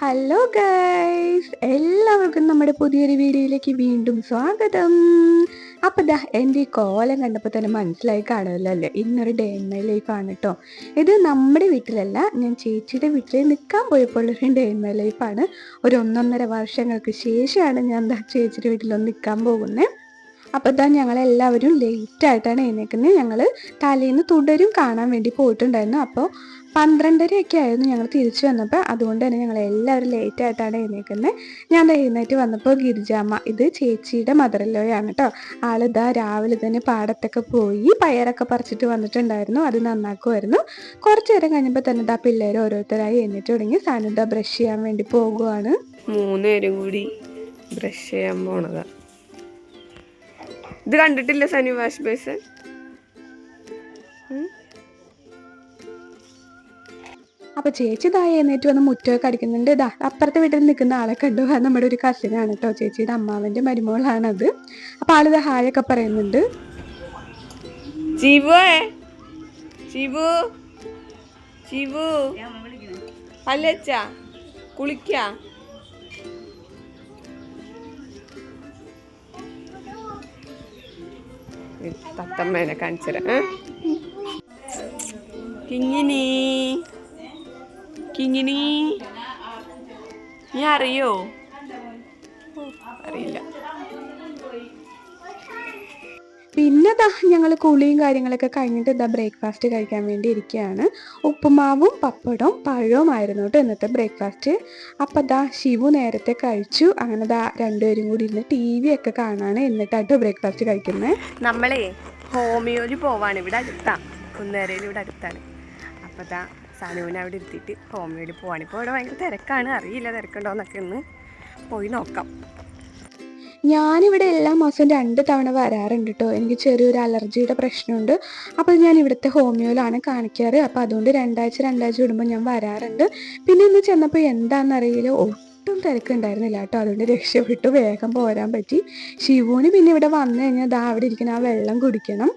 Hello guys, എല്ലാവർക്കും നമ്മുടെ പുതിയൊരു വീഡിയോയിലേക്ക് വീണ്ടും സ്വാഗതം. അപ്പം ദാ എൻ്റെ ഈ കോലം കണ്ടപ്പോൾ തന്നെ മനസ്സിലായി കാണുമല്ലോ അല്ലേ, ഇന്നൊരു ഡേ ഇൻ മൈ ലൈഫാണ് കേട്ടോ. ഇത് നമ്മുടെ വീട്ടിലല്ല, ഞാൻ ചേച്ചിയുടെ വീട്ടിൽ നിൽക്കാൻ പോയപ്പോൾ ഉള്ളൊരു ഡേ ഇൻ മൈ ലൈഫാണ്. ഒരു 1.5 വർഷങ്ങൾക്ക് ശേഷമാണ് ഞാൻ ദാ ചേച്ചിയുടെ വീട്ടിലൊന്ന് നിൽക്കാൻ പോകുന്നത്. അപ്പോൾ ഇതാ ഞങ്ങളെല്ലാവരും ലേറ്റായിട്ടാണ് എഴുന്നേക്കുന്നത്. ഞങ്ങൾ തലേന്ന് തുടരും കാണാൻ വേണ്ടി പോയിട്ടുണ്ടായിരുന്നു. അപ്പോൾ 12:30 ആയിരുന്നു ഞങ്ങൾ തിരിച്ചു വന്നപ്പോൾ. അതുകൊണ്ട് തന്നെ ഞങ്ങൾ എല്ലാവരും ലേറ്റായിട്ടാണ് എഴുന്നേക്കുന്നത്. ഞാൻ എഴുന്നേറ്റ് വന്നപ്പോൾ ഗിരിജാമ്മ, ഇത് ചേച്ചിയുടെ മദറിലോയാണ് കേട്ടോ, ആളിതാ രാവിലെ തന്നെ പാടത്തൊക്കെ പോയി പയറൊക്കെ പറിച്ചിട്ട് വന്നിട്ടുണ്ടായിരുന്നു. അത് നന്നാക്കുമായിരുന്നു. കുറച്ച് നേരം കഴിഞ്ഞപ്പോൾ തന്നെ ഇതാ പിള്ളേർ ഓരോരുത്തരായി എഴുന്നേറ്റ് തുടങ്ങി. സാനിത ബ്രഷ് ചെയ്യാൻ വേണ്ടി പോകുവാണ്. 3 പേരും കൂടി ബ്രഷ് ചെയ്യാൻ പോണതാ. ഇത് കണ്ടിട്ടില്ല സനി വാഷ് ബേസ്? അപ്പോൾ ചേച്ചി ഇതാ എഴുന്നേറ്റ് വന്ന് മുറ്റമൊക്കെ അടിക്കുന്നുണ്ട്. ഇതാ അപ്പുറത്തെ വീട്ടിൽ നിൽക്കുന്ന ആളെ കണ്ടു. അത് നമ്മുടെ ഒരു കസിനാണ് കേട്ടോ, ചേച്ചിയുടെ അമ്മാവൻ്റെ മരുമകളാണത്. അപ്പോൾ ആളിത് ഹായൊക്കെ പറയുന്നുണ്ട്. അല്ലച്ചാ കുളിക്കാ? തത്തമ്മേനെ കാണിച്ചരാ. കിങ്ങിനി കിങ്ങിനി നീ അറിയോ? അറിയില്ല. പിന്നെ ദാ ഞങ്ങൾ കുളിയും കാര്യങ്ങളൊക്കെ കഴിഞ്ഞിട്ട് ഇതാ ബ്രേക്ക്ഫാസ്റ്റ് കഴിക്കാൻ വേണ്ടി ഇരിക്കുകയാണ്. ഉപ്പുമാവും പപ്പടവും പഴവുമായിരുന്നു കേട്ടോ ഇന്നത്തെ ബ്രേക്ക്ഫാസ്റ്റ്. അപ്പം ദാ ശിവു നേരത്തെ കഴിച്ചു. അങ്ങനെ ദാ രണ്ടുപേരും കൂടി ഇരുന്ന് TV ഒക്കെ കാണാണ്. എന്നിട്ടാട്ടോ ബ്രേക്ക്ഫാസ്റ്റ് കഴിക്കുന്നത്. നമ്മളെ ഹോമിയോയിൽ പോവാണ്. ഇവിടെ അടുത്താണ്, കുന്നേരയിൽ ഇവിടെ അടുത്താണ്. അപ്പോൾ ദാ സനുവിനെ അവിടെ ഇരുത്തിയിട്ട് ഹോമിയോയിൽ പോവാണ്. ഇപ്പോൾ ഇവിടെ ഭയങ്കര തിരക്കാണ്, അറിയില്ല തിരക്കുണ്ടോയെന്നൊക്കെ ഒന്ന് പോയി നോക്കാം. ഞാനിവിടെ എല്ലാ മാസവും 2 തവണ വരാറുണ്ട് കേട്ടോ. എനിക്ക് ചെറിയൊരു അലർജിയുടെ പ്രശ്നമുണ്ട്. അപ്പോൾ ഞാൻ ഇവിടുത്തെ ഹോമിയോയിലാണ് കാണിക്കാറ്. അപ്പോൾ അതുകൊണ്ട് 2 ആഴ്ച വിടുമ്പോൾ ഞാൻ വരാറുണ്ട്. പിന്നെ ഇന്ന് ചെന്നപ്പോൾ എന്താണെന്നറിയില്ല, ഒട്ടും തിരക്കുണ്ടായിരുന്നില്ല കേട്ടോ. അതുകൊണ്ട് രക്ഷപ്പെട്ടു, വേഗം പോരാൻ പറ്റി. ശിവുവിന് പിന്നെ ഇവിടെ വന്നു കഴിഞ്ഞാൽ ദാ അവിടെ ഇരിക്കുന്ന ആ വെള്ളം കുടിക്കണം.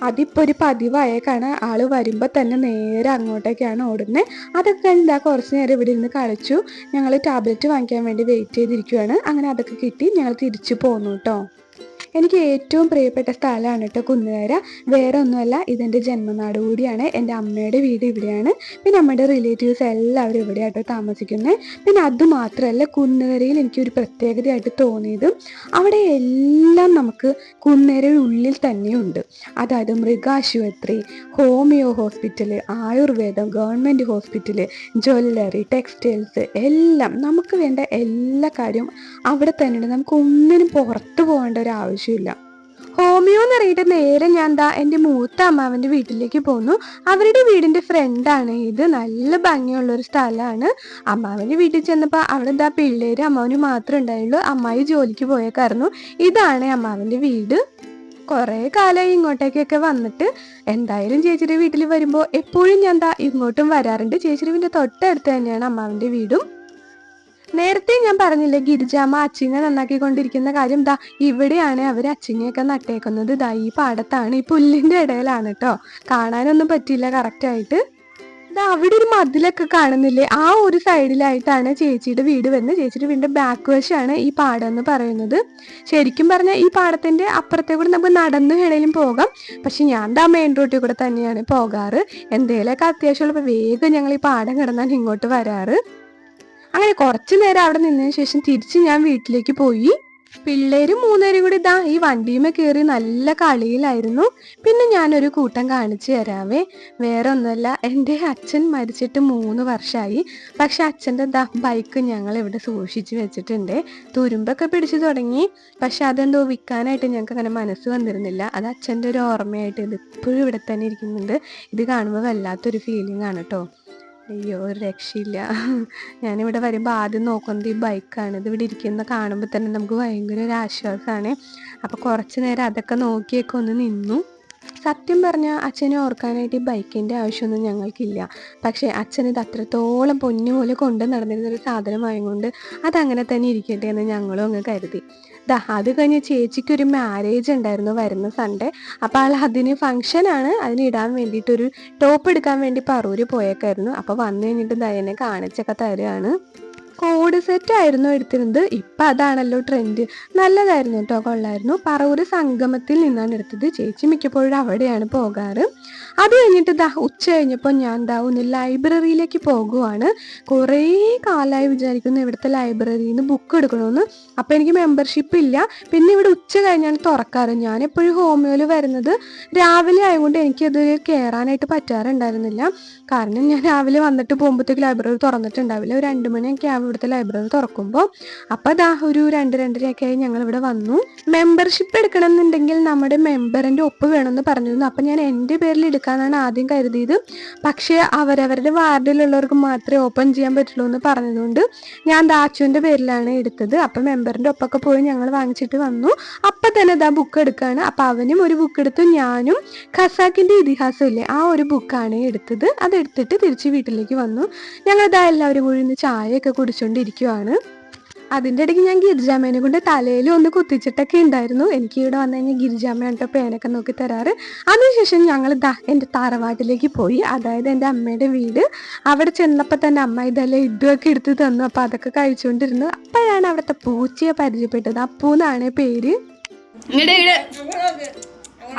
അതിപ്പോൾ ഒരു പതിവായേക്കാണ്. ആൾ വരുമ്പോൾ തന്നെ നേരെ അങ്ങോട്ടേക്കാണ് ഓടുന്നത്. അതൊക്കെ കഴിഞ്ഞാൽ കുറച്ച് നേരം ഇവിടെ ഇരുന്ന് കളിച്ചു. ഞങ്ങൾ ടാബ്ലറ്റ് വാങ്ങിക്കാൻ വേണ്ടി വെയിറ്റ് ചെയ്തിരിക്കുകയാണ്. അങ്ങനെ അതൊക്കെ കിട്ടി ഞങ്ങൾ തിരിച്ചു പോന്നു കേട്ടോ. എനിക്ക് ഏറ്റവും പ്രിയപ്പെട്ട സ്ഥലമാണ് കേട്ടോ കുന്നുകര. വേറെ ഒന്നുമല്ല, ഇതെൻ്റെ ജന്മനാട് കൂടിയാണ്. എൻ്റെ അമ്മയുടെ വീട് ഇവിടെയാണ്. പിന്നെ നമ്മുടെ റിലേറ്റീവ്സ് എല്ലാവരും ഇവിടെയാട്ടോ താമസിക്കുന്നത്. പിന്നെ അതുമാത്രമല്ല, കുന്നുകരയിൽ എനിക്കൊരു പ്രത്യേകതയായിട്ട് തോന്നിയത്, അവിടെ എല്ലാം നമുക്ക് കുന്നുകരയുടെ ഉള്ളിൽ തന്നെയുണ്ട്. അതായത് മൃഗാശുപത്രി, ഹോമിയോ ഹോസ്പിറ്റൽ, ആയുർവേദം, ഗവൺമെൻറ് ഹോസ്പിറ്റൽ, ജ്വല്ലറി, ടെക്സ്റ്റൈൽസ്, എല്ലാം നമുക്ക് വേണ്ട എല്ലാ കാര്യവും അവിടെ തന്നെയുണ്ട്. നമുക്ക് ഒന്നിനും പുറത്ത് പോകേണ്ട ഒരു ആവശ്യമില്ല. ഹോമിയോ എന്ന് അറിയിട്ട് നേരെ ഞാൻ ദാ എൻ്റെ മൂത്ത അമ്മാവൻ്റെ വീട്ടിലേക്ക് പോന്നു. അവരുടെ വീടിൻ്റെ ഫ്രണ്ടാണ് ഇത്. നല്ല ഭംഗിയുള്ളൊരു സ്ഥലമാണ്. അമ്മാവൻ്റെ വീട്ടിൽ ചെന്നപ്പോൾ അവിടെ ദാ പിള്ളേര് അമ്മാവന് മാത്രമേ ഉണ്ടായുള്ളൂ. അമ്മായി ജോലിക്ക് പോയേക്കായിരുന്നു. ഇതാണ് അമ്മാവൻ്റെ വീട്. കുറേ കാലമായി ഇങ്ങോട്ടേക്കൊക്കെ വന്നിട്ട്. എന്തായാലും ചേച്ചിയുടെ വീട്ടിൽ വരുമ്പോൾ എപ്പോഴും ഞാൻ ദാ ഇങ്ങോട്ടും വരാറുണ്ട്. ചേച്ചിയുടെ വീടിൻ്റെ തൊട്ടടുത്ത് തന്നെയാണ് അമ്മാവൻ്റെ വീടും. നേരത്തെ ഞാൻ പറഞ്ഞില്ലേ, ഗിരിജാമ്മ അച്ചിങ്ങ നന്നാക്കിക്കൊണ്ടിരിക്കുന്ന കാര്യം. ദാ ഇവിടെയാണ് അവർ അച്ചിങ്ങയൊക്കെ നട്ടേക്കുന്നത്. ദാ ഈ പാടത്താണ്, ഈ പുല്ലിൻ്റെ ഇടയിലാണ് കേട്ടോ. കാണാനൊന്നും പറ്റില്ല കറക്റ്റായിട്ട്. ദാ അവിടെ ഒരു മതിലൊക്കെ കാണുന്നില്ലേ, ആ ഒരു സൈഡിലായിട്ടാണ് ചേച്ചിയുടെ വീട് വരുന്നത്. ചേച്ചിയുടെ വീടിൻ്റെ ബാക്ക് വശമാണ് ഈ പാടം എന്ന് പറയുന്നത്. ശരിക്കും പറഞ്ഞാൽ ഈ പാടത്തിൻ്റെ അപ്പുറത്തെ കൂടെ നമുക്ക് നടന്നു വേണേലും പോകാം. പക്ഷെ ഞാൻ ദാ മെയിൻ റോഡിൽ കൂടെ തന്നെയാണ് പോകാറ്. എന്തെങ്കിലുമൊക്കെ അത്യാവശ്യമുള്ളപ്പോൾ വേഗം ഞങ്ങൾ ഈ പാടം കിടന്നാൽ ഇങ്ങോട്ട് വരാറ്. അങ്ങനെ കുറച്ചു നേരം അവിടെ നിന്നതിന് ശേഷം തിരിച്ച് ഞാൻ വീട്ടിലേക്ക് പോയി. പിള്ളേരും 3 പേരും കൂടി ഇതാ ഈ വണ്ടിയുമേ കയറി നല്ല കളിയിലായിരുന്നു. പിന്നെ ഞാനൊരു കൂട്ടം കാണിച്ചു തരാവേ. വേറെ ഒന്നുമല്ല, എൻ്റെ അച്ഛൻ മരിച്ചിട്ട് 3 വർഷമായി. പക്ഷെ അച്ഛൻ്റെ ബൈക്ക് ഞങ്ങൾ ഇവിടെ സൂക്ഷിച്ച് വെച്ചിട്ടുണ്ട്. തുരുമ്പൊക്കെ പിടിച്ചു തുടങ്ങി. പക്ഷെ അതെന്തോ വിൽക്കാനായിട്ട് ഞങ്ങൾക്ക് അങ്ങനെ മനസ്സ് വന്നിരുന്നില്ല. അത് അച്ഛൻ്റെ ഒരു ഓർമ്മയായിട്ട് ഇത് ഇപ്പോഴും ഇവിടെ തന്നെ ഇരിക്കുന്നുണ്ട്. ഇത് കാണുമ്പോൾ വല്ലാത്തൊരു ഫീലിംഗ് ആണ് കേട്ടോ. അയ്യോ, ഒരു രക്ഷയില്ല. ഞാനിവിടെ വരുമ്പോൾ ആദ്യം നോക്കുന്നത് ഈ ബൈക്കാണ്. ഇതിവിടെ ഇരിക്കുന്ന കാണുമ്പോൾ തന്നെ നമുക്ക് ഭയങ്കര ഒരു ആശ്വാസമാണ്. അപ്പോൾ കുറച്ച് നേരം അതൊക്കെ നോക്കിയൊക്കെ ഒന്ന് നിന്നു. സത്യം പറഞ്ഞാൽ അച്ഛനെ ഓർക്കാനായിട്ട് ഈ ബൈക്കിൻ്റെ ആവശ്യമൊന്നും ഞങ്ങൾക്കില്ല. പക്ഷേ അച്ഛനിത് അത്രത്തോളം പൊന്നു പോലെ കൊണ്ട് നടന്നിരുന്നൊരു സാധനമായതുകൊണ്ട് അതങ്ങനെ തന്നെ ഇരിക്കട്ടെ എന്ന് ഞങ്ങളും അങ്ങ് കരുതി. അത് കഴിഞ്ഞ് ചേച്ചിക്ക് ഒരു മാരേജ് ഉണ്ടായിരുന്നു വരുന്ന സൺഡേ. അപ്പോൾ ആൾ അതിന് ഫംഗ്ഷനാണ്, അതിന് ഇടാൻ വേണ്ടിയിട്ടൊരു ടോപ്പ് എടുക്കാൻ വേണ്ടി പറൂര് പോയേക്കായിരുന്നു. അപ്പോൾ വന്നു കഴിഞ്ഞിട്ട് എന്നെ കാണിച്ചൊക്കെ തരുകയാണ്. കോഡ് സെറ്റ് ആയിരുന്നു എടുത്തിരുന്നത്. ഇപ്പം അതാണല്ലോ ട്രെൻഡ്. നല്ലതായിരുന്നു കേട്ടോ, കൊള്ളായിരുന്നു. പറവൂർ സംഗമത്തിൽ നിന്നാണ് എടുത്തത്. ചേച്ചി മിക്കപ്പോഴും അവിടെയാണ് പോകാറ്. അത് കഴിഞ്ഞിട്ട് ഉച്ച കഴിഞ്ഞപ്പോൾ ഞാൻ ഒന്ന് ലൈബ്രറിയിലേക്ക് പോകുവാണ്. കുറേ കാലമായി വിചാരിക്കുന്നു ഇവിടുത്തെ ലൈബ്രറിയിൽ നിന്ന് ബുക്ക് എടുക്കണമെന്ന്. അപ്പോൾ എനിക്ക് മെമ്പർഷിപ്പ് ഇല്ല. പിന്നെ ഇവിടെ ഉച്ച കഴിഞ്ഞാണ് തുറക്കാറ്. ഞാനെപ്പോഴും ഹോമിയോയിൽ വരുന്നത് രാവിലെ ആയതുകൊണ്ട് എനിക്കത് കയറാനായിട്ട് പറ്റാറുണ്ടായിരുന്നില്ല. കാരണം ഞാൻ രാവിലെ വന്നിട്ട് പോകുമ്പോഴത്തേക്ക് ലൈബ്രറി തുറന്നിട്ടുണ്ടാവില്ല. ഒരു 2 മണിയൊക്കെ ആവും ഇവിടുത്തെ ലൈബ്രറി തുറക്കുമ്പോൾ. അപ്പോൾ ഒരു 2-2:30 ആയി ഞങ്ങൾ ഇവിടെ വന്നു. മെമ്പർഷിപ്പ് എടുക്കണം എന്നുണ്ടെങ്കിൽ നമ്മുടെ മെമ്പറിൻ്റെ ഒപ്പ് വേണമെന്ന് പറഞ്ഞിരുന്നു. അപ്പം ഞാൻ എൻ്റെ പേരിൽ എടുക്കാനാണ് ആദ്യം കരുതിയത്. പക്ഷേ അവരവരുടെ വാർഡിലുള്ളവർക്ക് മാത്രമേ ഓപ്പൺ ചെയ്യാൻ പറ്റുള്ളൂ എന്ന് പറഞ്ഞതുകൊണ്ട് ഞാൻ ദാച്ചുവിൻ്റെ പേരിലാണ് എടുത്തത്. അപ്പം മെമ്പറിൻ്റെ ഒപ്പൊക്കെ പോയി ഞങ്ങൾ വാങ്ങിച്ചിട്ട് വന്നു. അപ്പം തന്നെ ബുക്ക് എടുക്കുകയാണ്. അപ്പം അവനും ഒരു ബുക്ക് എടുത്തു. ഞാനും ഖസാക്കിൻ്റെ ഇതിഹാസം ഇല്ലേ, ആ ഒരു ബുക്കാണ് എടുത്തത്. അതെടുത്തിട്ട് തിരിച്ച് വീട്ടിലേക്ക് വന്നു. ഞങ്ങളിതാ എല്ലാവരും കൂടി ഇന്ന് ചായയൊക്കെ കുടിച്ചുകൊണ്ടിരിക്കുവാണ്. അതിൻ്റെ ഇടയ്ക്ക് ഞാൻ ഗിരിജാമ്മേനെ കൊണ്ട് തലയിൽ ഒന്ന് കുത്തിച്ചിട്ടൊക്കെ ഉണ്ടായിരുന്നു. എനിക്ക് ഇവിടെ വന്നു കഴിഞ്ഞാൽ ഗിരിജാമ്മയാണ് കേട്ടോ പേനൊക്കെ നോക്കി തരാറ്. അതിനുശേഷം ഞങ്ങൾ എൻ്റെ തറവാട്ടിലേക്ക് പോയി, അതായത് എൻ്റെ അമ്മയുടെ വീട്. അവിടെ ചെന്നപ്പോൾ തന്നെ അമ്മ ഇതെല്ലാം ഇതുമൊക്കെ എടുത്ത് തന്നു. അപ്പോൾ അതൊക്കെ കഴിച്ചുകൊണ്ടിരുന്നു. അപ്പോഴാണ് അവിടുത്തെ പൂച്ചയെ പരിചയപ്പെട്ടത്. അപ്പൂ എന്നാണ് പേര്.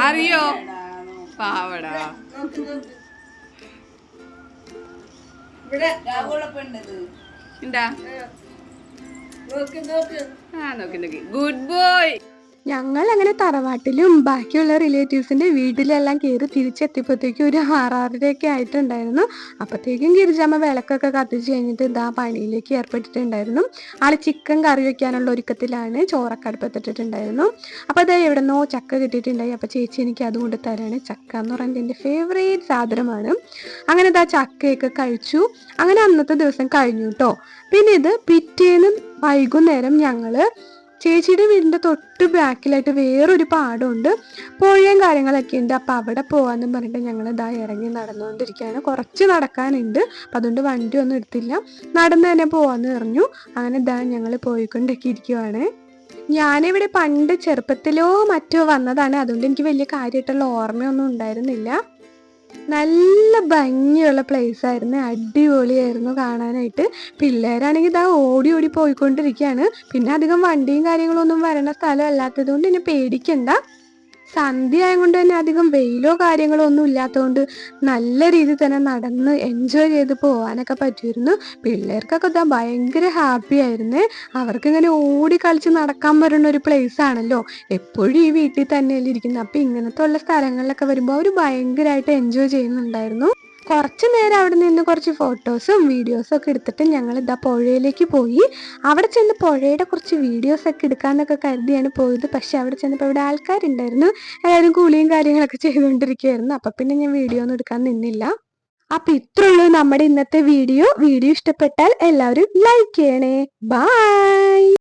അറിയോ പാവടാ ഗുഡ് ബോയ്. ഞങ്ങൾ അങ്ങനെ തറവാട്ടിലും ബാക്കിയുള്ള റിലേറ്റീവ്സിൻ്റെ വീട്ടിലെല്ലാം കയറി തിരിച്ചെത്തിയപ്പോഴത്തേക്കും ഒരു 6-6:30 ആയിട്ടുണ്ടായിരുന്നു. അപ്പോഴത്തേക്കും ഗിരിജാമ്മ വിളക്കൊക്കെ കത്തിച്ച് കഴിഞ്ഞിട്ട് പണിയിലേക്ക് ഏർപ്പെട്ടിട്ടുണ്ടായിരുന്നു. ആൾ ചിക്കൻ കറി വയ്ക്കാനുള്ള ഒരുക്കത്തിലാണ്. ചോറൊക്കെ അടുപ്പത്തിട്ടിട്ടുണ്ടായിരുന്നു. അപ്പോൾ എവിടെ നിന്നോ ചക്ക കിട്ടിയിട്ടുണ്ടായി. അപ്പോൾ ചേച്ചി എനിക്ക് അതുകൊണ്ട് തരാണ്. ചക്ക എന്ന് പറയുന്നത് എൻ്റെ ഫേവറേറ്റ് സാധനമാണ്. അങ്ങനെ ചക്കയൊക്കെ കഴിച്ചു. അങ്ങനെ അന്നത്തെ ദിവസം കഴിഞ്ഞു കേട്ടോ. പിന്നെ ഇത് പിറ്റേന്ന് വൈകുന്നേരം ഞങ്ങൾ ചേച്ചിയുടെ വീടിൻ്റെ തൊട്ട് ബാക്കിലായിട്ട് വേറൊരു പാടമുണ്ട്, പുഴയും കാര്യങ്ങളൊക്കെ ഉണ്ട്. അപ്പം അവിടെ പോകാമെന്നും പറഞ്ഞിട്ട് ഞങ്ങൾ ഇറങ്ങി നടന്നുകൊണ്ടിരിക്കുകയാണ്. കുറച്ച് നടക്കാനുണ്ട്. അപ്പം അതുകൊണ്ട് വണ്ടി ഒന്നും എടുത്തില്ല, നടന്ന് തന്നെ പോകാമെന്ന് പറഞ്ഞു. അങ്ങനെ ഞങ്ങൾ പോയിക്കൊണ്ടൊക്കെ ഇരിക്കുവാണ്. ഞാനിവിടെ പണ്ട് ചെറുപ്പത്തിലോ മറ്റോ വന്നതാണ്. അതുകൊണ്ട് എനിക്ക് വലിയ കാര്യമായിട്ടുള്ള ഓർമ്മയൊന്നും ഉണ്ടായിരുന്നില്ല. നല്ല ഭംഗിയുള്ള പ്ലേസ് ആയിരുന്നു, അടിപൊളിയായിരുന്നു കാണാനായിട്ട്. പിള്ളേരാണെങ്കിൽ ഓടി ഓടി പോയിക്കൊണ്ടിരിക്കുകയാണ്. പിന്നെ അധികം വണ്ടിയും കാര്യങ്ങളൊന്നും വരണ സ്ഥലം അല്ലാത്തത് കൊണ്ട് എന്നെ പേടിക്കണ്ട. സന്ധ്യ ആയതുകൊണ്ട് തന്നെ അധികം വെയിലോ കാര്യങ്ങളോ ഒന്നും ഇല്ലാത്തതുകൊണ്ട് നല്ല രീതിയിൽ തന്നെ നടന്ന് എൻജോയ് ചെയ്ത് പോകാനൊക്കെ പറ്റുമായിരുന്നു. പിള്ളേർക്കൊക്കെ ഭയങ്കര ഹാപ്പി ആയിരുന്നേ. അവർക്കിങ്ങനെ ഓടി കളിച്ച് നടക്കാൻ പറ്റുന്ന ഒരു പ്ലേസ് ആണല്ലോ. എപ്പോഴും ഈ വീട്ടിൽ തന്നെയല്ലേ ഇരിക്കുന്നത്. അപ്പം ഇങ്ങനത്തെ ഉള്ള സ്ഥലങ്ങളിലൊക്കെ വരുമ്പോൾ അവർ ഭയങ്കരമായിട്ട് എൻജോയ് ചെയ്യുന്നുണ്ടായിരുന്നു. കുറച്ച് നേരം അവിടെ നിന്ന് കുറച്ച് ഫോട്ടോസും വീഡിയോസും ഒക്കെ എടുത്തിട്ട് ഞങ്ങൾ പുഴയിലേക്ക് പോയി. അവിടെ ചെന്ന് പുഴയുടെ കുറച്ച് വീഡിയോസൊക്കെ എടുക്കാമെന്നൊക്കെ കരുതിയാണ് പോയത്. പക്ഷെ അവിടെ ചെന്നപ്പോൾ ഇവിടെ ആൾക്കാരുണ്ടായിരുന്നു. എല്ലാവരും കുളിയും കാര്യങ്ങളൊക്കെ ചെയ്തുകൊണ്ടിരിക്കുകയായിരുന്നു. അപ്പം പിന്നെ ഞാൻ വീഡിയോ ഒന്നും എടുക്കാൻ നിന്നില്ല. അപ്പം ഇത്രയുള്ളൂ നമ്മുടെ ഇന്നത്തെ വീഡിയോ. ഇഷ്ടപ്പെട്ടാൽ എല്ലാവരും ലൈക്ക് ചെയ്യണേ. ബൈ.